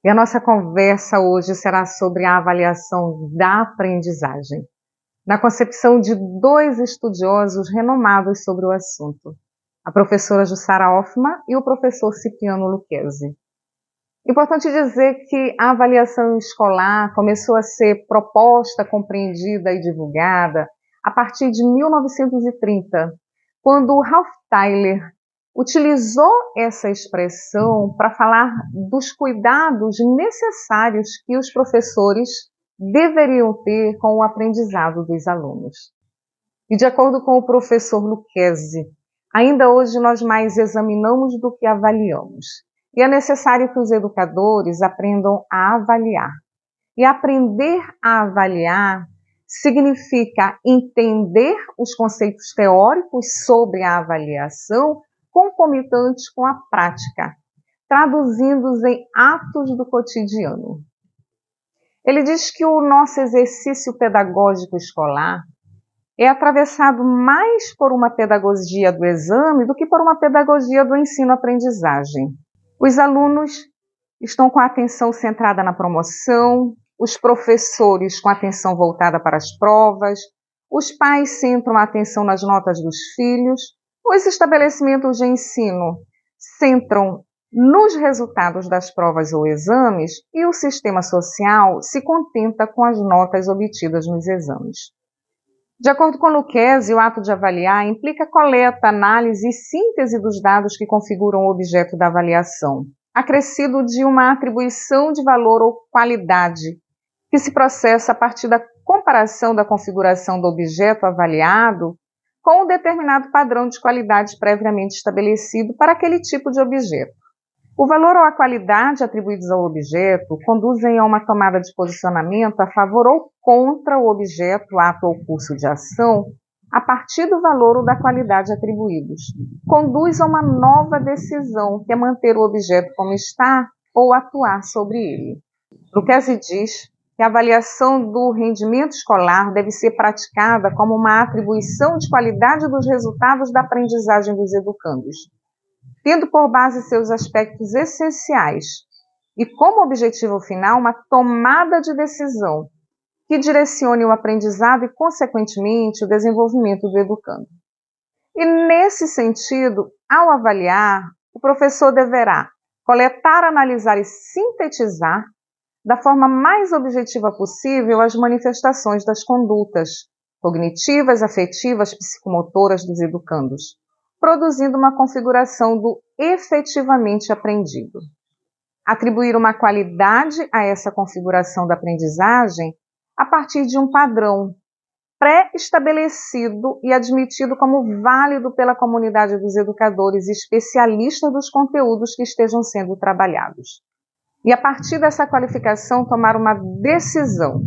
E a nossa conversa hoje será sobre a avaliação da aprendizagem, na concepção de dois estudiosos renomados sobre o assunto, a professora Jussara Hoffmann e o professor Cipriano Lucchesi. Importante dizer que a avaliação escolar começou a ser proposta, compreendida e divulgada a partir de 1930, quando Ralph Tyler utilizou essa expressão para falar dos cuidados necessários que os professores deveriam ter com o aprendizado dos alunos. E de acordo com o professor Lucchesi, ainda hoje nós mais examinamos do que avaliamos. E é necessário que os educadores aprendam a avaliar. E aprender a avaliar significa entender os conceitos teóricos sobre a avaliação concomitantes com a prática, traduzindo-os em atos do cotidiano. Ele diz que o nosso exercício pedagógico escolar é atravessado mais por uma pedagogia do exame do que por uma pedagogia do ensino-aprendizagem. Os alunos estão com a atenção centrada na promoção, os professores com a atenção voltada para as provas, os pais centram a atenção nas notas dos filhos, os estabelecimentos de ensino centram nos resultados das provas ou exames e o sistema social se contenta com as notas obtidas nos exames. De acordo com Lucchesi, o ato de avaliar implica coleta, análise e síntese dos dados que configuram o objeto da avaliação, acrescido de uma atribuição de valor ou qualidade, que se processa a partir da comparação da configuração do objeto avaliado com um determinado padrão de qualidade previamente estabelecido para aquele tipo de objeto. O valor ou a qualidade atribuídos ao objeto conduzem a uma tomada de posicionamento a favor ou contra o objeto, ato ou curso de ação, a partir do valor ou da qualidade atribuídos. Conduz a uma nova decisão, que é manter o objeto como está ou atuar sobre ele. Lucchesi diz que a avaliação do rendimento escolar deve ser praticada como uma atribuição de qualidade dos resultados da aprendizagem dos educandos, tendo por base seus aspectos essenciais e como objetivo final uma tomada de decisão que direcione o aprendizado e, consequentemente, o desenvolvimento do educando. E, nesse sentido, ao avaliar, o professor deverá coletar, analisar e sintetizar da forma mais objetiva possível as manifestações das condutas cognitivas, afetivas, psicomotoras dos educandos, produzindo uma configuração do efetivamente aprendido. Atribuir uma qualidade a essa configuração da aprendizagem a partir de um padrão pré-estabelecido e admitido como válido pela comunidade dos educadores e especialistas dos conteúdos que estejam sendo trabalhados. E a partir dessa qualificação tomar uma decisão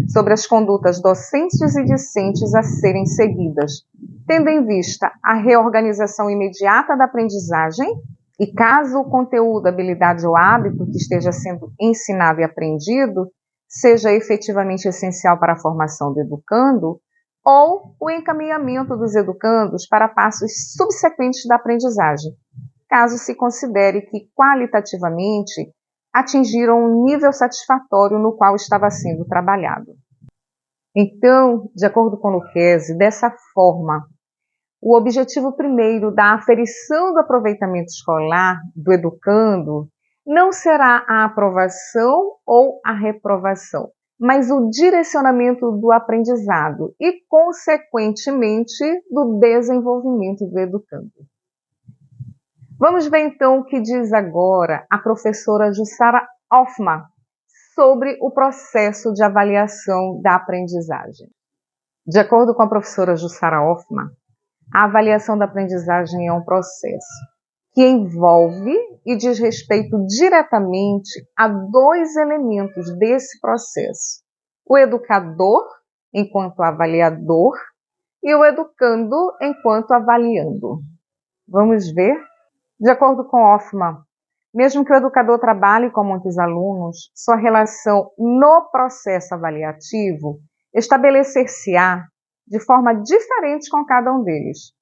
sobre as condutas docentes e discentes a serem seguidas, tendo em vista a reorganização imediata da aprendizagem e, caso o conteúdo, habilidade ou hábito que esteja sendo ensinado e aprendido seja efetivamente essencial para a formação do educando, ou o encaminhamento dos educandos para passos subsequentes da aprendizagem, caso se considere que qualitativamente atingiram um nível satisfatório no qual estava sendo trabalhado. Então, de acordo com Lucchesi, dessa forma, o objetivo primeiro da aferição do aproveitamento escolar do educando não será a aprovação ou a reprovação, mas o direcionamento do aprendizado e, consequentemente, do desenvolvimento do educando. Vamos ver então o que diz agora a professora Jussara Hoffmann sobre o processo de avaliação da aprendizagem. De acordo com a professora Jussara Hoffmann, a avaliação da aprendizagem é um processo que envolve e diz respeito diretamente a dois elementos desse processo: o educador, enquanto avaliador, e o educando, enquanto avaliando. Vamos ver? De acordo com Hoffmann, mesmo que o educador trabalhe com muitos alunos, sua relação no processo avaliativo estabelecer-se-á de forma diferente com cada um deles,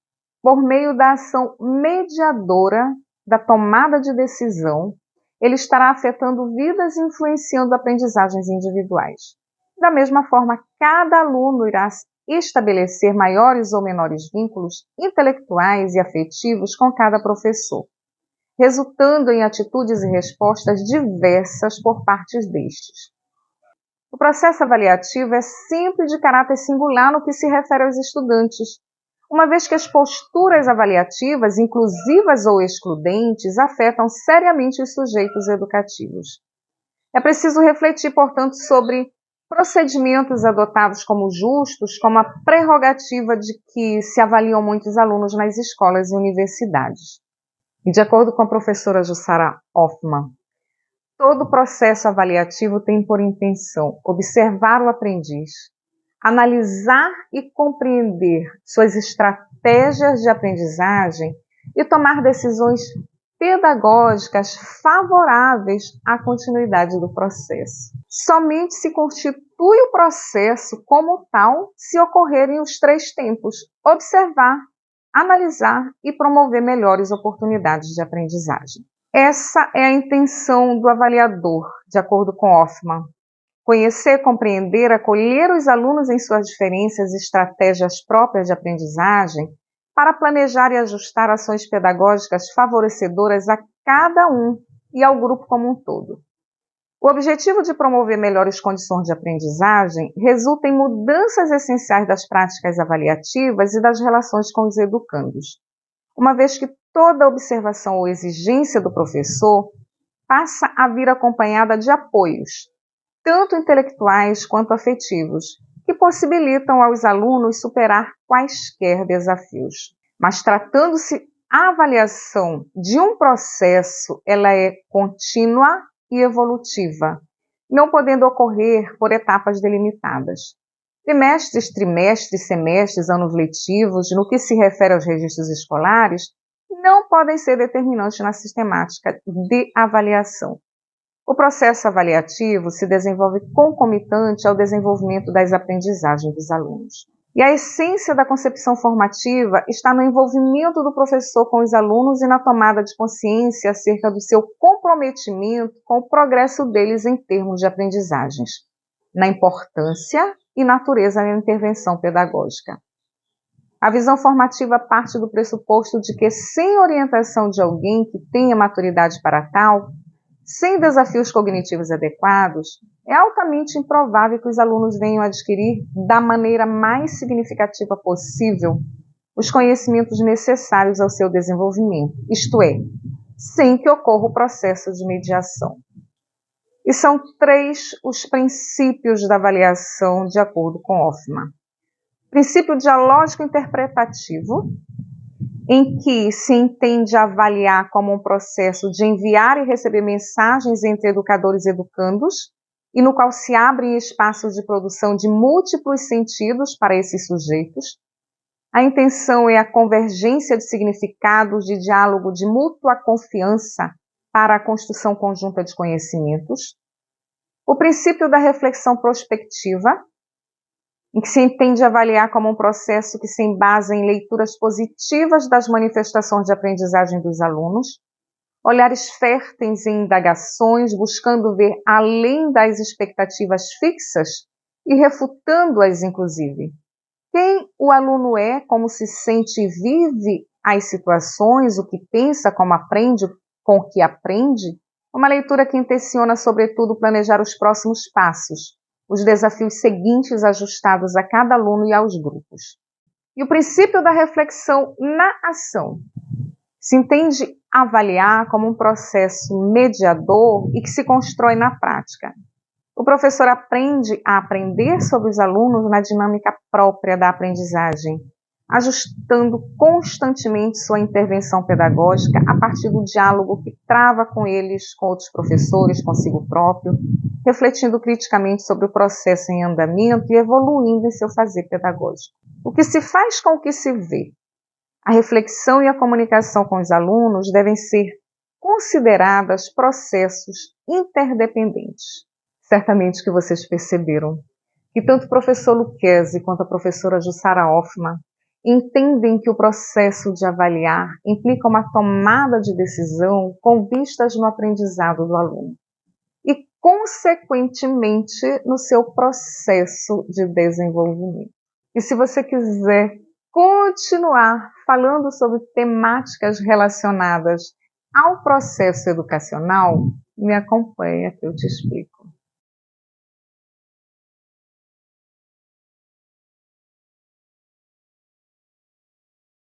por meio da ação mediadora da tomada de decisão ele estará afetando vidas e influenciando aprendizagens individuais. Da mesma forma, cada aluno irá estabelecer maiores ou menores vínculos intelectuais e afetivos com cada professor, resultando em atitudes e respostas diversas por parte destes. O processo avaliativo é sempre de caráter singular no que se refere aos estudantes, uma vez que as posturas avaliativas, inclusivas ou excludentes, afetam seriamente os sujeitos educativos. É preciso refletir, portanto, sobre procedimentos adotados como justos, como a prerrogativa de que se avaliam muitos alunos nas escolas e universidades. E de acordo com a professora Jussara Hoffmann, todo processo avaliativo tem por intenção observar o aprendiz, analisar e compreender suas estratégias de aprendizagem e tomar decisões pedagógicas favoráveis à continuidade do processo. Somente se constitui o processo como tal se ocorrerem os três tempos: observar, analisar e promover melhores oportunidades de aprendizagem. Essa é a intenção do avaliador, de acordo com Hoffmann. Conhecer, compreender, acolher os alunos em suas diferenças e estratégias próprias de aprendizagem para planejar e ajustar ações pedagógicas favorecedoras a cada um e ao grupo como um todo. O objetivo de promover melhores condições de aprendizagem resulta em mudanças essenciais das práticas avaliativas e das relações com os educandos, uma vez que toda observação ou exigência do professor passa a vir acompanhada de apoios, tanto intelectuais quanto afetivos, que possibilitam aos alunos superar quaisquer desafios. Mas tratando-se a avaliação de um processo, ela é contínua e evolutiva, não podendo ocorrer por etapas delimitadas. Bimestres, trimestres, semestres, anos letivos, no que se refere aos registros escolares, não podem ser determinantes na sistemática de avaliação. O processo avaliativo se desenvolve concomitante ao desenvolvimento das aprendizagens dos alunos. E a essência da concepção formativa está no envolvimento do professor com os alunos e na tomada de consciência acerca do seu comprometimento com o progresso deles em termos de aprendizagens, na importância e natureza da intervenção pedagógica. A visão formativa parte do pressuposto de que, sem orientação de alguém que tenha maturidade para tal, sem desafios cognitivos adequados, é altamente improvável que os alunos venham a adquirir, da maneira mais significativa possível, os conhecimentos necessários ao seu desenvolvimento, isto é, sem que ocorra o processo de mediação. E são três os princípios da avaliação de acordo com Hoffmann. Princípio dialógico-interpretativo, em que se entende avaliar como um processo de enviar e receber mensagens entre educadores e educandos, e no qual se abrem espaços de produção de múltiplos sentidos para esses sujeitos. A intenção é a convergência de significados de diálogo de mútua confiança para a construção conjunta de conhecimentos. O princípio da reflexão prospectiva, em que se entende avaliar como um processo que se embasa em leituras positivas das manifestações de aprendizagem dos alunos, olhares férteis em indagações, buscando ver além das expectativas fixas e refutando-as, inclusive. Quem o aluno é, como se sente e vive as situações, o que pensa, como aprende, com o que aprende, uma leitura que intenciona, sobretudo, planejar os próximos passos, os desafios seguintes ajustados a cada aluno e aos grupos. E o princípio da reflexão na ação. Se entende avaliar como um processo mediador e que se constrói na prática. O professor aprende a aprender sobre os alunos na dinâmica própria da aprendizagem, ajustando constantemente sua intervenção pedagógica a partir do diálogo que trava com eles, com outros professores, consigo próprio, refletindo criticamente sobre o processo em andamento e evoluindo em seu fazer pedagógico. O que se faz com o que se vê. A reflexão e a comunicação com os alunos devem ser consideradas processos interdependentes. Certamente que vocês perceberam que tanto o professor Lucchesi quanto a professora Jussara Hoffmann entendem que o processo de avaliar implica uma tomada de decisão com vistas no aprendizado do aluno e, consequentemente, no seu processo de desenvolvimento. E se você quiser continuar falando sobre temáticas relacionadas ao processo educacional, me acompanha que eu te explico.